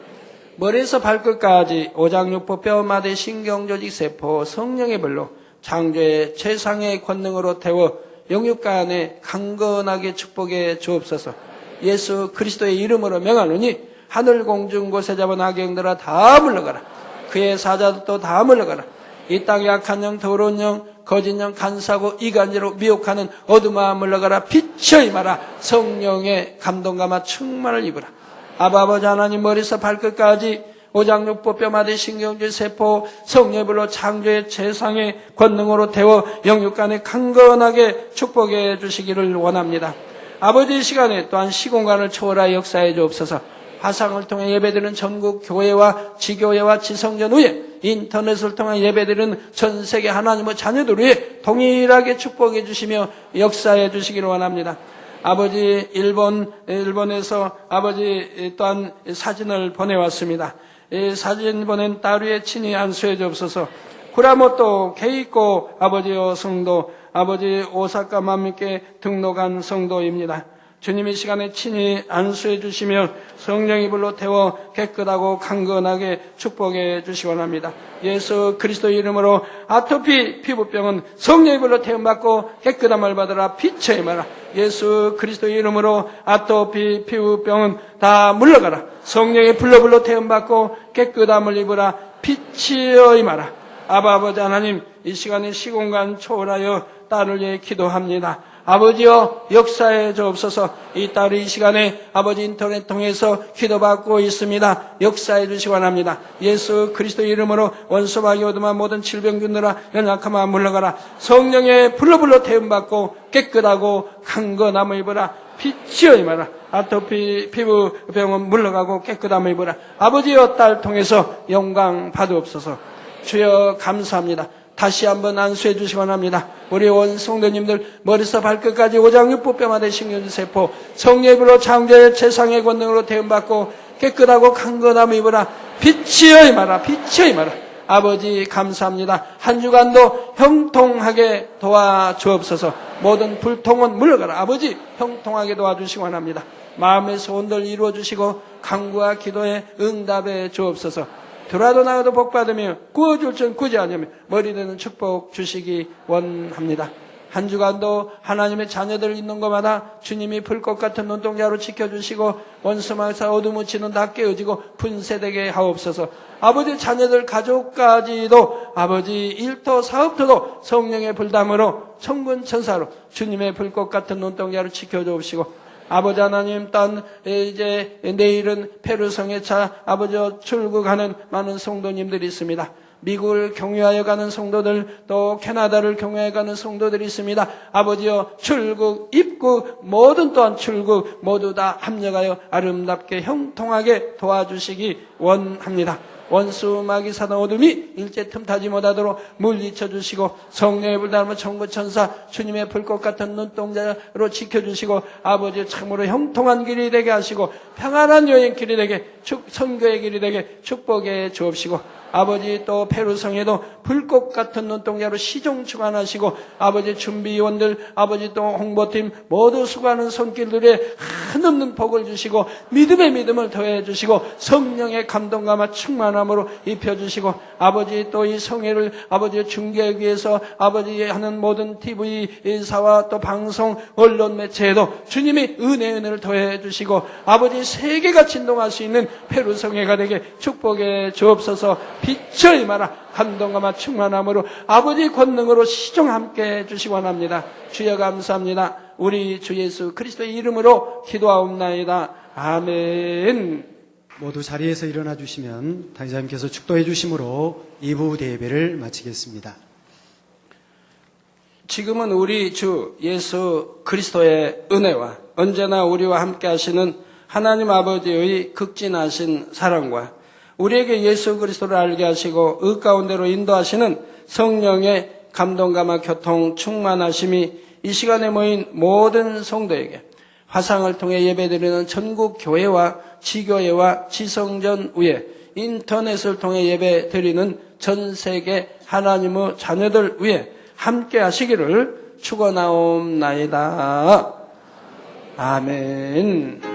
머리에서 발끝까지 오장육부 뼈마디 신경조직 세포 성령의 불로 창조의 최상의 권능으로 태워 영육가 안에 강건하게 축복해 주옵소서. 예수 그리스도의 이름으로 명하노니 하늘 공중 곳에 잡은 악영들아 다 물러가라. 그의 사자들도 다 물러가라. 이 땅에 약한 영, 더러운 영, 거짓 영, 간사고 이간질로 미혹하는 어둠아 물러가라. 빛이여 임하라. 성령의 감동감화 충만을 입으라. 아버지 하나님, 머리에서 발끝까지 오장육부 뼈마디 신경질 세포 성령의 불로 창조의 최상의 권능으로 태워 영육간에 강건하게 축복해 주시기를 원합니다. 아버지, 이 시간에 또한 시공간을 초월하여 역사해 주옵소서. 화상을 통해 예배드리는 전국 교회와 지교회와 지성전 위에 인터넷을 통해 예배드리는 전 세계 하나님의 자녀들 위에 동일하게 축복해 주시며 역사해 주시기를 원합니다. 아버지, 일본에서 아버지 또한 사진을 보내왔습니다. 이 사진 보낸 딸 위에 친히 안수해 주옵소서. 구라모토 케이코 아버지요 성도, 아버지 오사카 만민께 등록한 성도입니다. 주님이 시간에 친히 안수해 주시며 성령의 불로 태워 깨끗하고 강건하게 축복해 주시기 원합니다. 예수 그리스도 이름으로 아토피 피부병은 성령의 불로 태움받고 깨끗함을 받으라. 빛의 마라. 예수 그리스도 이름으로 아토피 피부병은 다 물러가라. 성령의 불로 태움받고 깨끗함을 입으라. 빛이여 임하라. 아버지 하나님, 이 시간에 시공간 초월하여 딸을 위해 기도합니다. 아버지여, 역사해 주옵소서. 이 딸이 이 시간에 아버지 인터넷 통해서 기도받고 있습니다. 역사해 주시기 원합니다. 예수 그리스도 이름으로 원수마귀 오두마 모든 질병균들아 연약함아 물러가라. 성령의 불로 태움받고 깨끗하고 강건함을 입으라. 빛이여 임하라. 아토피 피부병은 물러가고 깨끗함을 입으라. 아버지여, 딸 통해서 영광 받으옵소서. 주여 감사합니다. 다시 한번 안수해 주시기 원합니다. 우리 온 성도님들 머리서 발끝까지 오장육부뼈마다 신경세포 성령의 불로 창조의 최상의 권능으로 태움받고 깨끗하고 강건함을 입으라. 빛이여 임하라. 빛이여 임하라. 아버지 감사합니다. 한 주간도 형통하게 도와주옵소서. 모든 불통은 물러가라. 아버지 형통하게 도와주시기 원합니다. 마음의 소원들 이루어주시고 간구와 기도에 응답해 주옵소서. 들어도 나가도 복받으며 구워줄 줄 구지 않으며 머리되는 축복 주시기 원합니다. 한 주간도 하나님의 자녀들 있는 것마다 주님이 불꽃 같은 눈동자로 지켜주시고 원수마귀사 어둠을 치는 다 깨어지고 분쇄되게 하옵소서. 아버지 자녀들 가족까지도 아버지 일터 사업터도 성령의 불담으로 천군 천사로 주님의 불꽃 같은 눈동자로 지켜주옵시고 아버지 하나님, 딴 이제 내일은 페루성에 아버지 출국하는 많은 성도님들이 있습니다. 미국을 경유하여 가는 성도들, 또 캐나다를 경유하여 가는 성도들이 있습니다. 아버지여, 출국, 입국, 모든 또한 출국 모두 다 합력하여 아름답게 형통하게 도와주시기 원합니다. 원수 마귀 사단 어둠이 일제 틈타지 못하도록 물리쳐 주시고 성령의 불 닮은 천구천사 주님의 불꽃 같은 눈동자로 지켜주시고 아버지 참으로 형통한 길이 되게 하시고 평안한 여행길이 되게 선교의 길이 되게 축복해 주옵시고 아버지 또 페루성에도 불꽃 같은 눈동자로 시종 충만하시고 아버지 준비위원들 아버지 또 홍보팀 모두 수고하는 손길들에 한없는 복을 주시고 믿음의 믿음을 더해 주시고 성령의 감동감과 충만함으로 입혀주시고 아버지 또 이 성회를 아버지 중계하기 위해서 아버지 하는 모든 TV사와 또 방송 언론 매체에도 주님이 은혜를 더해 주시고 아버지 세계가 진동할 수 있는 페루성회가 되게 축복해 주옵소서. 빛을 임하라. 감동과 충만함으로 아버지 권능으로 시종 함께 해주시기 원합니다. 주여 감사합니다. 우리 주 예수 그리스도의 이름으로 기도하옵나이다. 아멘. 모두 자리에서 일어나 주시면 당사님께서 축도해 주심으로 2부 대예배를 마치겠습니다. 지금은 우리 주 예수 그리스도의 은혜와 언제나 우리와 함께 하시는 하나님 아버지의 극진하신 사랑과 우리에게 예수 그리스도를 알게 하시고 의 가운데로 인도하시는 성령의 감동감화 교통 충만하심이 이 시간에 모인 모든 성도에게 화상을 통해 예배드리는 전국 교회와 지교회와 지성전 위에 인터넷을 통해 예배드리는 전 세계 하나님의 자녀들 위에 함께 하시기를 축원하옵나이다. 아멘.